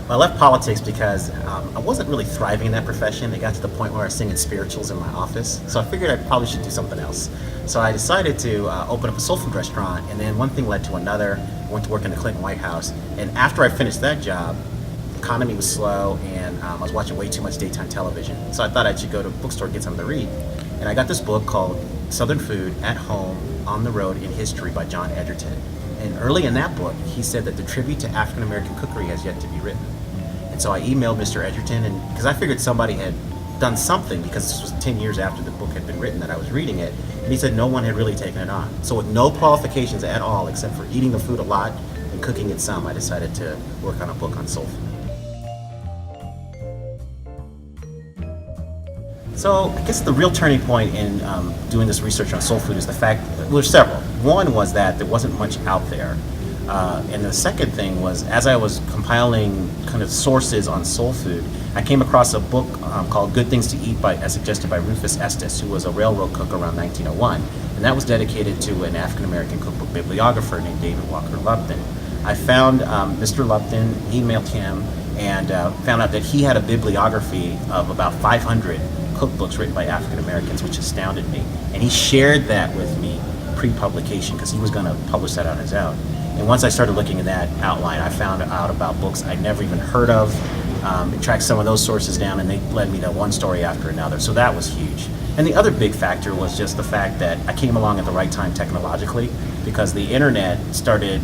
Well, I left politics because I wasn't really thriving in that profession. It got to the point where I was singing spirituals in my office, so I figured I probably should do something else. So I decided to open up a soul food restaurant, and then one thing led to another. I went to work in the Clinton White House, and after I finished that job, the economy was slow, and I was watching way too much daytime television. So I thought I should go to a bookstore and get something to read. And I got this book called Southern Food at Home, on the Road in History by John Edgerton. And early in that book, he said that the tribute to African American cookery has yet to be written. And so I emailed Mr. Edgerton, and because I figured somebody had done something, because this was 10 years after the book had been written that I was reading it, and he said no one had really taken it on. So with no qualifications at all, except for eating the food a lot and cooking it some, I decided to work on a book on soul food. So I guess the real turning point in doing this research on soul food is the fact, well, there's several. One was that there wasn't much out there. And the second thing was, as I was compiling kind of sources on soul food, I came across a book called Good Things to Eat, as suggested by Rufus Estes, who was a railroad cook around 1901. And that was dedicated to an African-American cookbook bibliographer named David Walker Lupton. I found Mr. Lupton, emailed him, and found out that he had a bibliography of about 500 cookbooks written by African Americans, which astounded me. And he shared that with me pre-publication because he was going to publish that on his own. And once I started looking at that outline, I found out about books I'd never even heard of. It tracked some of those sources down, and they led me to one story after another. So that was huge. And the other big factor was just the fact that I came along at the right time technologically, because the internet started,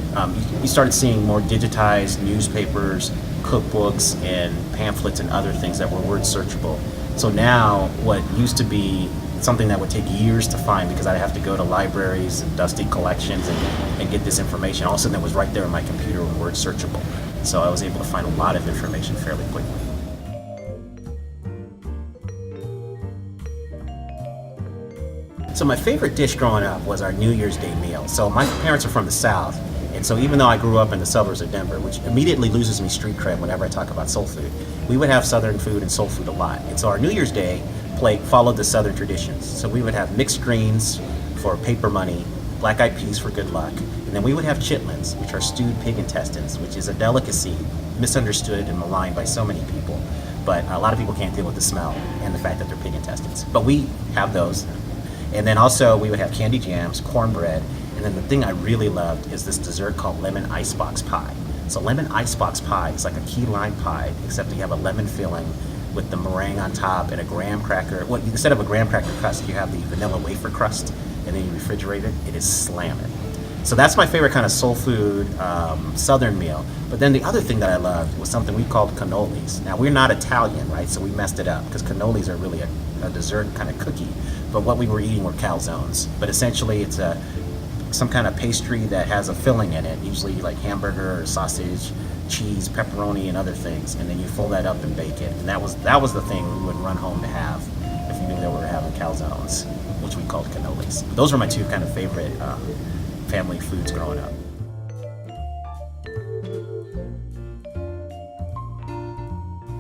you started seeing more digitized newspapers, cookbooks, and pamphlets and other things that were word searchable. So now what used to be something that would take years to find because I'd have to go to libraries and dusty collections and get this information, all of a sudden it was right there on my computer and word searchable. So I was able to find a lot of information fairly quickly. So my favorite dish growing up was our New Year's Day meal. So my parents are from the South, and so even though I grew up in the suburbs of Denver, which immediately loses me street cred whenever I talk about soul food, we would have Southern food and soul food a lot. And so our New Year's Day plate followed the Southern traditions. So we would have mixed greens for paper money, black-eyed peas for good luck, and then we would have chitlins, which are stewed pig intestines, which is a delicacy misunderstood and maligned by so many people. But a lot of people can't deal with the smell and the fact that they're pig intestines. But we have those. And then also we would have candy jams, cornbread, and then the thing I really loved is this dessert called lemon icebox pie. So lemon icebox pie is like a key lime pie, except you have a lemon filling with the meringue on top and a graham cracker. Well, instead of a graham cracker crust, you have the vanilla wafer crust, and then you refrigerate it. It is slamming. So that's my favorite kind of soul food Southern meal. But then the other thing that I loved was something we called cannolis. Now, we're not Italian, right? So we messed it up because cannolis are really a dessert kind of cookie. But what we were eating were calzones. But essentially, it's some kind of pastry that has a filling in it, usually like hamburger or sausage, cheese, pepperoni, and other things. And then you fold that up and bake it. And that was the thing we would run home to have if you knew that we were having calzones, which we called cannolis. Those were my two kind of favorite family foods growing up.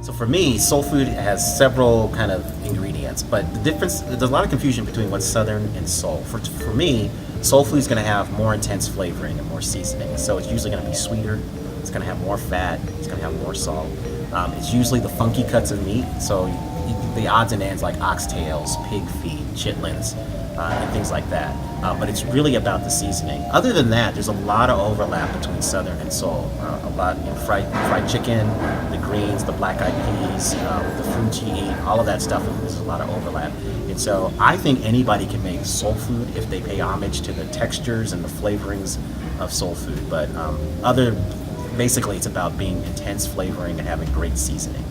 So for me, soul food has several kind of ingredients, but there's a lot of confusion between what's Southern and soul. For me, soul food is going to have more intense flavoring and more seasoning. So it's usually going to be sweeter, it's going to have more fat, it's going to have more salt. It's usually the funky cuts of meat, so the odds and ends like oxtails, pig feet, chitlins, and things like that. But it's really about the seasoning. Other than that, there's a lot of overlap between Southern and soul. A lot, fried chicken, the greens, the black-eyed peas, the fruits you eat, all of that stuff. There's a lot of overlap. And so I think anybody can make soul food if they pay homage to the textures and the flavorings of soul food. But basically, it's about being intense flavoring and having great seasoning.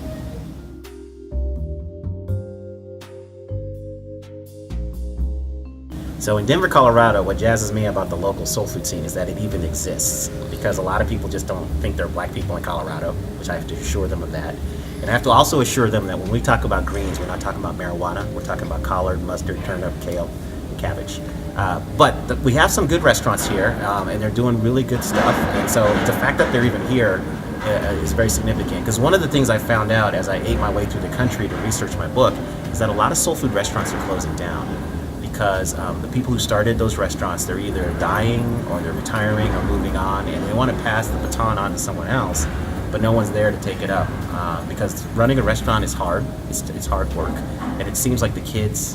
So in Denver, Colorado, what jazzes me about the local soul food scene is that it even exists, because a lot of people just don't think there are black people in Colorado, which I have to assure them of that. And I have to also assure them that when we talk about greens, we're not talking about marijuana, we're talking about collard, mustard, turnip, kale, and cabbage. But we have some good restaurants here, and they're doing really good stuff. And so the fact that they're even here is very significant, because one of the things I found out as I ate my way through the country to research my book is that a lot of soul food restaurants are closing down. Because the people who started those restaurants, they're either dying or they're retiring or moving on, and they want to pass the baton on to someone else. but no one's there to take it up because running a restaurant is hard. It's hard work, and it seems like the kids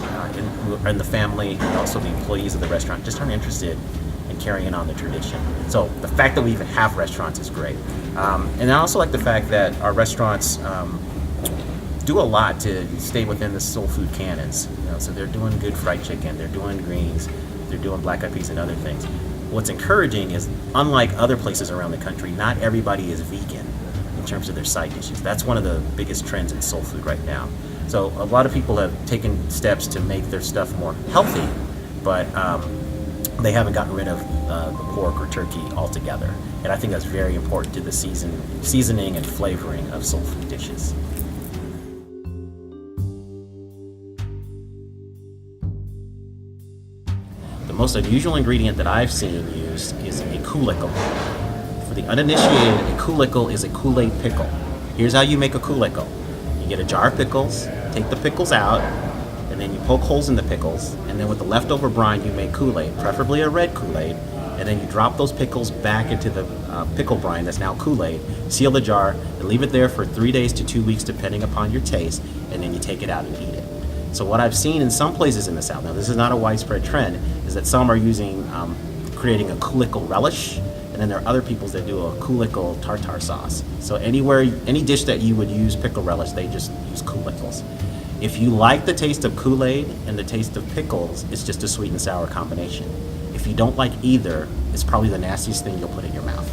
and the family and also the employees of the restaurant just aren't interested in carrying on the tradition. So the fact that we even have restaurants is great, and I also like the fact that our restaurants do a lot to stay within the soul food canons. So they're doing good fried chicken, they're doing greens, they're doing black eyed peas and other things. What's encouraging is, unlike other places around the country, not everybody is vegan in terms of their side dishes. That's one of the biggest trends in soul food right now. So a lot of people have taken steps to make their stuff more healthy, but they haven't gotten rid of the pork or turkey altogether. And I think that's very important to the seasoning and flavoring of soul food dishes. The most unusual ingredient that I've seen used is a coulicle. For the uninitiated, a coulicle is a Kool-Aid pickle. Here's how you make a coulicle. You get a jar of pickles, take the pickles out, and then you poke holes in the pickles, and then with the leftover brine you make Kool-Aid, preferably a red Kool-Aid, and then you drop those pickles back into the pickle brine that's now Kool-Aid, seal the jar, and leave it there for 3 days to 2 weeks depending upon your taste, and then you take it out and eat it. So what I've seen in some places in the South, now this is not a widespread trend, is that some are creating a coulicle relish, and then there are other people that do a coulicle tartar sauce. So any dish that you would use pickle relish, they just use coulicles. If you like the taste of Kool-Aid and the taste of pickles, it's just a sweet and sour combination. If you don't like either, it's probably the nastiest thing you'll put in your mouth.